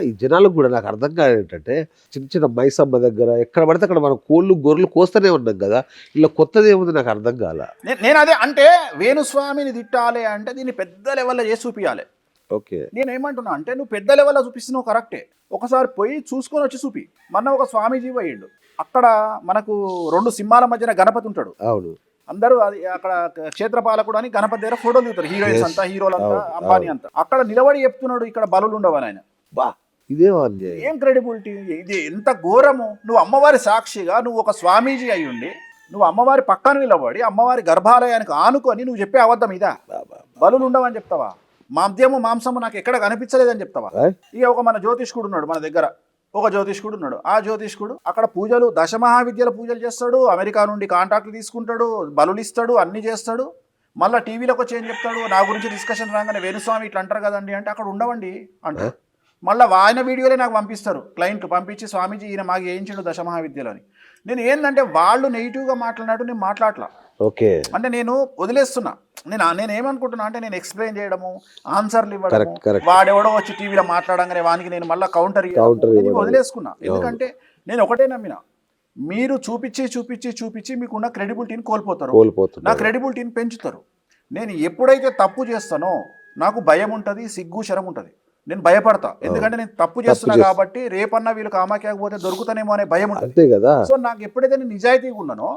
ఈ జనాలకు కూడా నాకు అర్థం కాదు ఏంటంటే, చిన్న చిన్న మైసమ్మ దగ్గర ఎక్కడ పడితే అక్కడ మనం కోళ్ళు గొర్రెలు కోస్తూనే ఉన్నాం కదా, ఇలా కొత్తది ఏముంది నాకు అర్థం కాల. నేను అదే అంటే వేణుస్వామిని తిట్టాలి అంటే దీన్ని పెద్ద లెవెల్లో చేసి చూపించాలి. ఓకే, నేను ఏమంటున్నా అంటే నువ్వు పెద్ద లెవెల్లో చూపిస్తున్నావు కరెక్టే, ఒకసారి పోయి చూసుకొని వచ్చి చూపి. మొన్న ఒక స్వామీజీ పోయిండు, అక్కడ మనకు 2 సింహాల మధ్యన గణపతి ఉంటాడు. అవును, అందరూ అది అక్కడ క్షేత్రపాలకుడు అని గణపతి దగ్గర ఫోటోలు దిగుతారు, హీరోయిన్స్ అంతా, హీరోలంతా, అంబానీ అంతా. అక్కడ నిలబడి చెప్తున్నాడు ఇక్కడ బలులు ఉండవని. ఆయన బా ఇదే ఏం క్రెడిబిలిటీ ఇది, ఎంత ఘోరము. నువ్వు అమ్మవారి సాక్షిగా నువ్వు ఒక స్వామీజీ అయి ఉండి నువ్వు అమ్మవారి పక్కన నిలబడి అమ్మవారి గర్భాలయానికి ఆనుకొని నువ్వు చెప్పే అబద్ధం ఇదా? బలులు ఉండవని చెప్తావా? మాంసము నాకు ఎక్కడ కనిపించలేదని చెప్తావా? ఇక ఒక మన జ్యోతిష్కుడు ఉన్నాడు మన దగ్గర, ఒక జ్యోతిష్కుడు ఉన్నాడు. ఆ జ్యోతిష్కుడు అక్కడ పూజలు, దశమహావిద్యల పూజలు చేస్తాడు, అమెరికా నుండి కాంటాక్ట్లు తీసుకుంటాడు, బలులు ఇస్తాడు, అన్ని చేస్తాడు. మళ్ళీ టీవీలోకి వచ్చి ఏం చెప్తాడు, నా గురించి డిస్కషన్ రాగానే వేణుస్వామి ఇట్లా అంటారు కదండి అంటే అక్కడ ఉండవండి అంటారు. మళ్ళీ ఆయన వీడియోలే నాకు పంపిస్తారు, క్లయింట్లు పంపించి స్వామీజీ ఈయన మాకు వేయించాడు దశమహావిద్యలు అని. నేను ఏంటంటే వాళ్ళు నెగిటివ్గా మాట్లాడినట్టు నేను మాట్లాడలా. ఓకే, అంటే నేను వదిలేస్తున్నా. నేను ఏమనుకుంటున్నా అంటే నేను ఎక్స్ప్లెయిన్ చేయడము, ఆన్సర్లు ఇవ్వడము, వాడెవడో వచ్చి టీవీలో మాట్లాడంగానే వానికి నేను మళ్ళీ కౌంటర్ వదిలేసుకున్నా. ఎందుకంటే నేను ఒకటే నమ్మిన, మీరు చూపించి మీకున్న క్రెడిబిలిటీని కోల్పోతారు, నా క్రెడిబిలిటీని పెంచుతారు. నేను ఎప్పుడైతే తప్పు చేస్తానో నాకు భయం ఉంటుంది, సిగ్గు శరం ఉంటుంది, నేను భయపడతా. ఎందుకంటే నేను తప్పు చేస్తున్నా కాబట్టి రేపన్నా వీళ్ళు కామాకేకపోతే దొరుకుతానేమో అనే భయం ఉంటుంది కదా. సో నాకు ఎప్పుడైతే నేను నిజాయితీగా ఉన్నానో,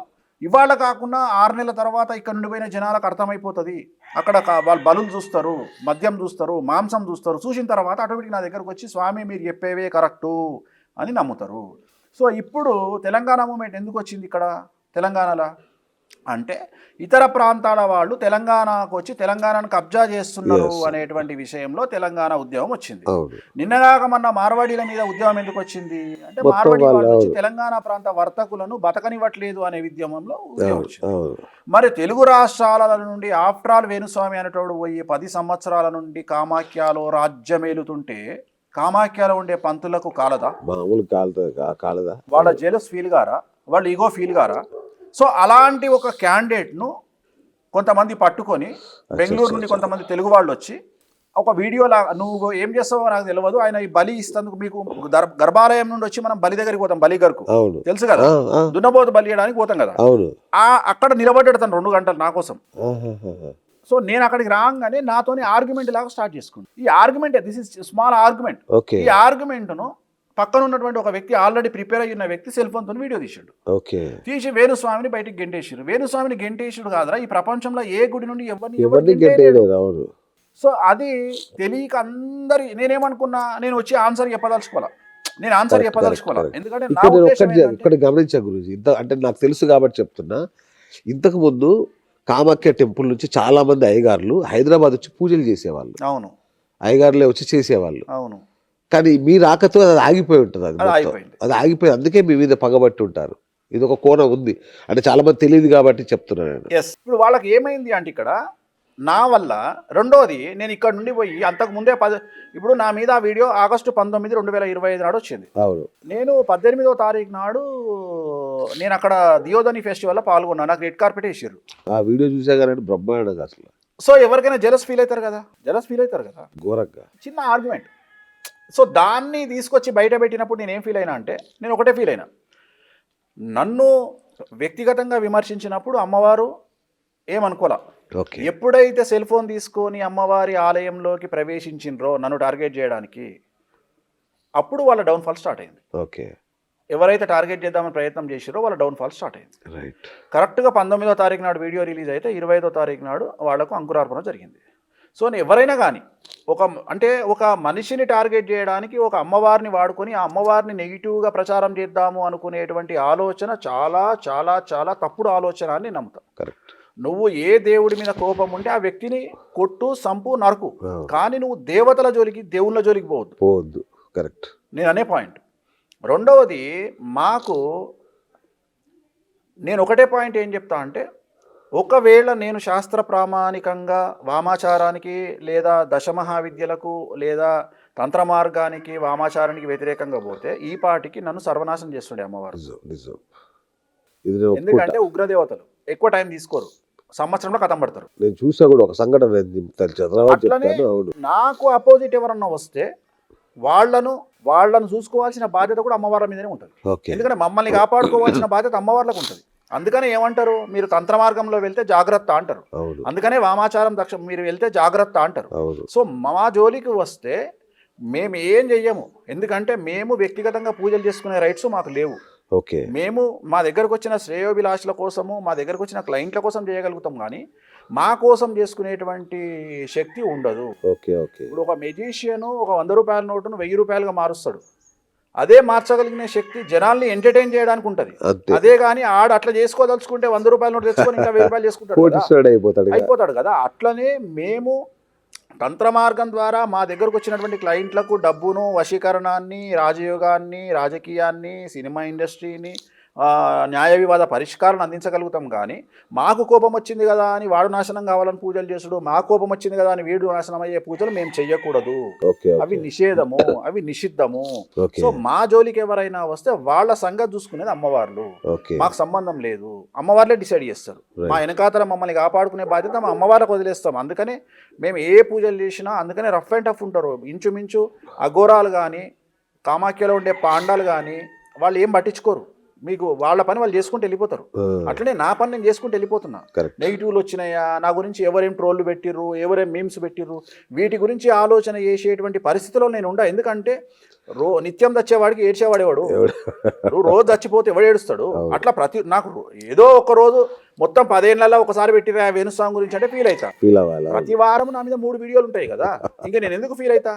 ఇవాళ కాకుండా 6 నెలల తర్వాత ఇక్కడ నుండి పోయిన జనాలకు అర్థమైపోతుంది. అక్కడ వాళ్ళు బలులు చూస్తారు, మద్యం చూస్తారు, మాంసం చూస్తారు. చూసిన తర్వాత ఆటోమేటిక్ నా దగ్గరకు వచ్చి స్వామి మీరు చెప్పేవే కరెక్టు అని నమ్ముతారు. సో ఇప్పుడు తెలంగాణ మూమెంట్ ఎందుకు వచ్చింది ఇక్కడ తెలంగాణలో అంటే, ఇతర ప్రాంతాల వాళ్ళు తెలంగాణకు వచ్చి తెలంగాణను కబ్జా చేస్తున్నారు అనేటువంటి విషయంలో తెలంగాణ ఉద్యమం వచ్చింది. నిన్నగాక మొన్న మార్వాడీల మీద ఉద్యమం ఎందుకు వచ్చింది అంటే, మార్వాడీ వాళ్ళు వచ్చి తెలంగాణ ప్రాంత వర్తకులను బతకనివ్వట్లేదు అనే ఉద్యమంలో ఉద్యమం వచ్చింది. మరి తెలుగు రాష్ట్రాల నుండి ఆఫ్టర్ ఆల్ వేణుస్వామి అనేటోడు పోయి 10 సంవత్సరాల నుండి కామాఖ్యలో రాజ్యమేలుతుంటే కామాఖ్యలో ఉండే పంతులకు కాలదా? కాలదా? వాళ్ళ జెలస్ ఫీల్ గారా, వాళ్ళ ఈగో ఫీల్ గారా? సో అలాంటి ఒక క్యాండిడేట్ను కొంతమంది పట్టుకొని బెంగళూరు నుండి కొంతమంది తెలుగు వాళ్ళు వచ్చి ఒక వీడియోలా, నువ్వు ఏం చేస్తావో నాకు తెలియదు, ఆయన ఈ బలి ఇస్తందుకు మీకు గర్భాలయం నుండి వచ్చి మనం బలి దగ్గరికి పోతాం, బలిగర్కు తెలుసు కదా, దున్నపోతు బలి చేయడానికి పోతాం కదా, అక్కడ నిలబడ్డాడు తను 2 గంటలు నా కోసం. సో నేను అక్కడికి రాగానే నాతోని ఆర్గ్యుమెంట్ లాగా స్టార్ట్ చేసుకున్నాను. ఈ argument, this is small argument. ఈ ఆర్గ్యుమెంట్ను పక్కన ఉన్నటువంటి ఒక వ్యక్తి, ఆల్రెడీ ప్రిపేర్ అయిన వ్యక్తి సెల్ ఫోన్తో వీడియో తీసాడు. తీసి వేణుస్వామిని బయటికి గెంటేసారు. వేణుస్వామిని గెంటేసాడు కాదురా, ఈ ప్రపంచంలో ఏ గుడి నుండి ఎవరిని. సో అది తెలియక అందరి, నేనేమనుకున్నా, నేను వచ్చి ఆన్సర్ చెప్పదలుచుకోవాలా, ఎందుకంటే ఇక్కడ గమనించా గురించి అంటే నాకు తెలుసు కాబట్టి చెప్తున్నా. ఇంతకు ముందు కామాఖ్య టెంపుల్ నుంచి చాలా మంది అయ్యగారులు హైదరాబాద్ వచ్చి పూజలు చేసేవాళ్ళు. అవును, అయ్యగారులే వచ్చి చేసేవాళ్ళు. అవును, కానీ మీ రాకతో అది ఆగిపోయి ఉంటుంది. అది ఆగిపోయి, అందుకే మీ మీద పగబట్టి ఉంటారు. ఇది ఒక కోణం ఉంది అంటే చాలా మంది తెలియదు కాబట్టి చెప్తున్నాను నేను. ఇప్పుడు వాళ్ళకి ఏమైంది అంటే, ఇక్కడ నా వల్ల రెండోది, నేను ఇక్కడ నుండి పోయి అంతకు ముందే ఇప్పుడు నా మీద ఆ వీడియో ఆగస్టు 19, 2025 నాడు వచ్చింది. అవును, నేను 18వ తారీఖు నాడు నేను అక్కడ దియోధని ఫెస్టివల్లో పాల్గొన్నాను. నాకు రెడ్ కార్పెట్ వేసారు. ఆ వీడియో చూసా కానీ బ్రహ్మాండంగా అసలు. సో ఎవరికైనా జెలస్ ఫీల్ అవుతారు కదా, ఘోరంగా. చిన్న ఆర్గ్యుమెంట్. సో దాన్ని తీసుకొచ్చి బయట పెట్టినప్పుడు నేను ఏం ఫీల్ అయినా అంటే, నేను ఒకటే ఫీల్ అయినా, నన్ను వ్యక్తిగతంగా విమర్శించినప్పుడు అమ్మవారు ఏమనుకోలే. ఎప్పుడైతే సెల్ ఫోన్ తీసుకొని అమ్మవారి ఆలయంలోకి ప్రవేశించిండ్రో నన్ను టార్గెట్ చేయడానికి, అప్పుడు వాళ్ళ డౌన్ఫాల్ స్టార్ట్ అయింది. ఎవరైతే టార్గెట్ చేద్దామని ప్రయత్నం చేసిరో వాళ్ళ డౌన్ఫాల్ స్టార్ట్ అయింది. కరెక్ట్గా 19వ తారీఖు నాడు వీడియో రిలీజ్ అయితే 25వ తారీఖు నాడు వాళ్లకు అంకురార్పణ జరిగింది. సో ఎవరైనా కానీ ఒక మనిషిని టార్గెట్ చేయడానికి ఒక అమ్మవారిని వాడుకొని ఆ అమ్మవారిని నెగిటివ్గా ప్రచారం చేద్దాము అనుకునేటువంటి ఆలోచన చాలా చాలా చాలా తప్పుడు ఆలోచన అని నమ్ముతాం. కరెక్ట్. నువ్వు ఏ దేవుడి మీద కోపం ఉంటే ఆ వ్యక్తిని కొట్టు, సంపు, నరకు, కానీ నువ్వు దేవతల జోలికి, దేవుళ్ళ జోలికి పోవద్దు. కరెక్ట్, నేను అనే పాయింట్. రెండవది, నేను ఒకటే పాయింట్ ఏం చెప్తా అంటే, ఒకవేళ నేను శాస్త్ర ప్రామాణికంగా వామాచారానికి లేదా దశమహావిద్యలకు లేదా తంత్ర మార్గానికి వామాచారానికి వ్యతిరేకంగా పోతే ఈ పాటికి నన్ను సర్వనాశనం చేస్తుండే అమ్మవారు. ఎందుకంటే ఉగ్రదేవతలు ఎక్కువ టైం తీసుకోరు, సంవత్సరంలో కథం పడతారు. నేను చూసా కూడా ఒక సంఘటన. నాకు అపోజిట్ ఎవరన్నా వస్తే వాళ్ళను చూసుకోవాల్సిన బాధ్యత కూడా అమ్మవార్ల మీదనే ఉంటుంది. ఓకే. ఎందుకంటే మమ్మల్ని కాపాడుకోవాల్సిన బాధ్యత అమ్మవార్లకు ఉంటుంది. అందుకనే ఏమంటారు, మీరు తంత్ర మార్గంలో వెళ్తే జాగ్రత్త అంటారు. అవును. అందుకనే వామాచారం దక్ష మీరు వెళ్తే జాగ్రత్త అంటారు. అవును. సో మా జోలికి వస్తే మేము ఏం చెయ్యము, ఎందుకంటే మేము వ్యక్తిగతంగా పూజలు చేసుకునే రైట్స్ మాకు లేవు. ఓకే. మేము మా దగ్గరకు వచ్చిన శ్రేయోభిలాషుల కోసము, మా దగ్గరకు వచ్చిన క్లయింట్ల కోసం చేయగలుగుతాం, కానీ మా కోసం చేసుకునేటువంటి శక్తి ఉండదు. ఓకే. ఓకే. ఇప్పుడు ఒక మెజిషియన్ ఒక 100 రూపాయల నోటును 1000 రూపాయలుగా మారుస్తాడు. అదే మార్చగలిగిన శక్తి జనాల్ని ఎంటర్టైన్ చేయడానికి ఉంటుంది. అంతే. అదే కానీ ఆడు అట్లా చేసుకోదలుచుకుంటే 100 రూపాయల నోటు తెచ్చుకొని ఇంకా 1000 రూపాయలు చేసుకుంటాడు, అయిపోతాడు కదా. అట్లనే మేము తంత్ర మార్గం ద్వారా మా దగ్గరకు వచ్చినటువంటి క్లయింట్లకు డబ్బును, వశీకరణాన్ని, రాజయోగాన్ని, రాజకీయాన్ని, సినిమా ఇండస్ట్రీని, న్యాయ వివాద పరిష్కారాన్ని అందించగలుగుతాం. కానీ మాకు కోపం వచ్చింది కదా అని వాడు నాశనం కావాలని పూజలు చేసుడు, మా కోపం వచ్చింది కదా అని వీడు నాశనం అయ్యే పూజలు మేము చెయ్యకూడదు. అవి నిషేధము, అవి నిషిద్ధము. సో మా జోలికి ఎవరైనా వస్తే వాళ్ళ సంగతి చూసుకునేది అమ్మవార్లు, మాకు సంబంధం లేదు. అమ్మవార్లే డిసైడ్ చేస్తారు. మా వెనకాతల మమ్మల్ని కాపాడుకునే బాధ్యత మా అమ్మవారికి వదిలేస్తాం. అందుకనే మేము ఏ పూజలు చేసినా అందుకనే రఫ్ అండ్ టఫ్ ఉంటారు. ఇంచుమించు అఘోరాలు కానీ, కామాఖ్యలో ఉండే పాండాలు కానీ వాళ్ళు ఏం పట్టించుకోరు. మీకు వాళ్ళ పని వాళ్ళు చేసుకుంటూ వెళ్ళిపోతారు. అట్లనే నా పని నేను చేసుకుంటూ వెళ్ళిపోతున్నా. నెగిటివ్లు వచ్చినాయా, నా గురించి ఎవరేం ట్రోళ్ళు పెట్టిర్రు, ఎవరేం మీమ్స్ పెట్టిర్రు, వీటి గురించి ఆలోచన చేసేటువంటి పరిస్థితిలో నేను ఉండా. ఎందుకంటే నిత్యం దచ్చేవాడికి ఏడ్చేవాడేవాడు, రోజు చచ్చిపోతే ఎవడు ఏడుస్తాడు. అట్లా నాకు ఏదో ఒక రోజు మొత్తం 10 ఏళ్లలో ఒకసారి పెట్టిన వేణుస్వామి గురించి అంటే ఫీల్ అవుతా. ప్రతి వారం నా మీద 3 వీడియోలు ఉంటాయి కదా, ఇంకా నేను ఎందుకు ఫీల్ అవుతా?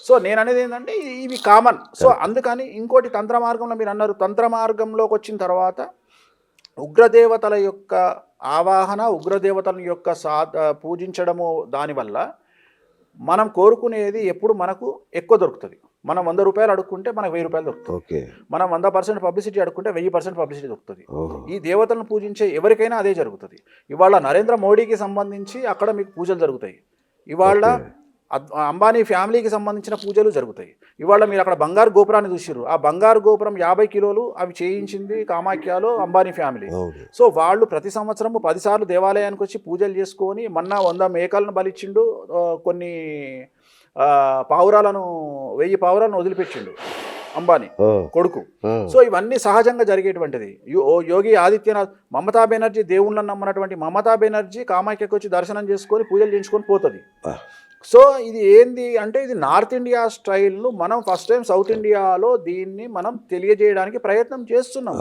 సో నేను అనేది ఏంటంటే ఇవి కామన్. సో అందుకని ఇంకోటి తంత్ర మార్గంలో మీరు అన్నారు, తంత్ర మార్గంలోకి వచ్చిన తర్వాత ఉగ్రదేవతల యొక్క ఆవాహన, ఉగ్రదేవతల యొక్క పూజించడము, దానివల్ల మనం కోరుకునేది ఎప్పుడు మనకు ఎక్కువ దొరుకుతుంది. మనం 100 రూపాయలు అడుక్కుంటే మనకు 1000 రూపాయలు దొరుకుతుంది. మనం 100% పబ్లిసిటీ అడుక్కుంటే 1000% పబ్లిసిటీ దొరుకుతుంది. ఈ దేవతలను పూజించే ఎవరికైనా అదే జరుగుతుంది. ఇవాళ నరేంద్ర మోడీకి సంబంధించి అక్కడ మీకు పూజలు జరుగుతాయి. ఇవాళ అంబానీ ఫ్యామిలీకి సంబంధించిన పూజలు జరుగుతాయి. ఇవాళ మీరు అక్కడ బంగారు గోపురాన్ని చూసిర్రు. ఆ బంగారు గోపురం 50 కిలోలు అవి చేయించింది కామాఖ్యలో అంబానీ ఫ్యామిలీ. సో వాళ్ళు ప్రతి సంవత్సరము 10 సార్లు దేవాలయానికి వచ్చి పూజలు చేసుకొని, మొన్న 100 మేకలను బలిచ్చిండు, కొన్ని పావురాలను 1000 పావురాలను వదిలిపెట్టిండు అంబానీ కొడుకు. సో ఇవన్నీ సహజంగా జరిగేటువంటిది. యోగి ఆదిత్యనాథ్, మమతా బెనర్జీ దేవుళ్ళని నమ్మనటువంటి మమతా బెనర్జీ కామాఖ్యకి వచ్చి దర్శనం చేసుకొని పూజలు చేయించుకొని పోతుంది. సో ఇది ఏంది అంటే ఇది నార్త్ ఇండియా స్టైల్ను మనం ఫస్ట్ టైం సౌత్ ఇండియాలో దీన్ని మనం తెలియజేయడానికి ప్రయత్నం చేస్తున్నాం.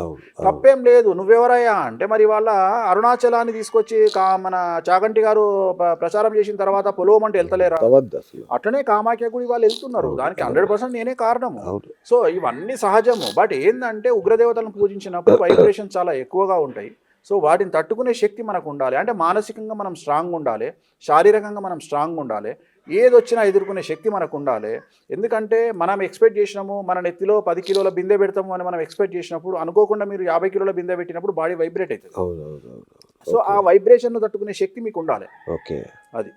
తప్పేం లేదు. నువ్వెవరయ్యా అంటే మరి వాళ్ళ అరుణాచలాన్ని తీసుకొచ్చి మన చాగంటి గారు ప్రచారం చేసిన తర్వాత పొలవమంటే వెళ్తలేరా? అట్లనే కామాఖ్య గుడి వాళ్ళు వెళ్తున్నారు. దానికి 100% నేనే కారణము. సో ఇవన్నీ సహజము. బట్ ఏంటంటే ఉగ్రదేవతలను పూజించినప్పుడు వైబ్రేషన్ చాలా ఎక్కువగా ఉంటాయి. సో వాటిని తట్టుకునే శక్తి మనకు ఉండాలి. అంటే మానసికంగా మనం స్ట్రాంగ్ ఉండాలి, శారీరకంగా మనం స్ట్రాంగ్ ఉండాలి, ఏదొచ్చినా ఎదుర్కొనే శక్తి మనకు ఉండాలి. ఎందుకంటే మనం ఎక్స్పెక్ట్ చేసినాము మన నెత్తిలో 10 కిలోల బిందె పెడతాము అని మనం ఎక్స్పెక్ట్ చేసినప్పుడు అనుకోకుండా మీరు 50 కిలోల బిందె పెట్టినప్పుడు బాడీ వైబ్రేట్ అవుతుంది. సో ఆ వైబ్రేషన్ను తట్టుకునే శక్తి మీకు ఉండాలి. అది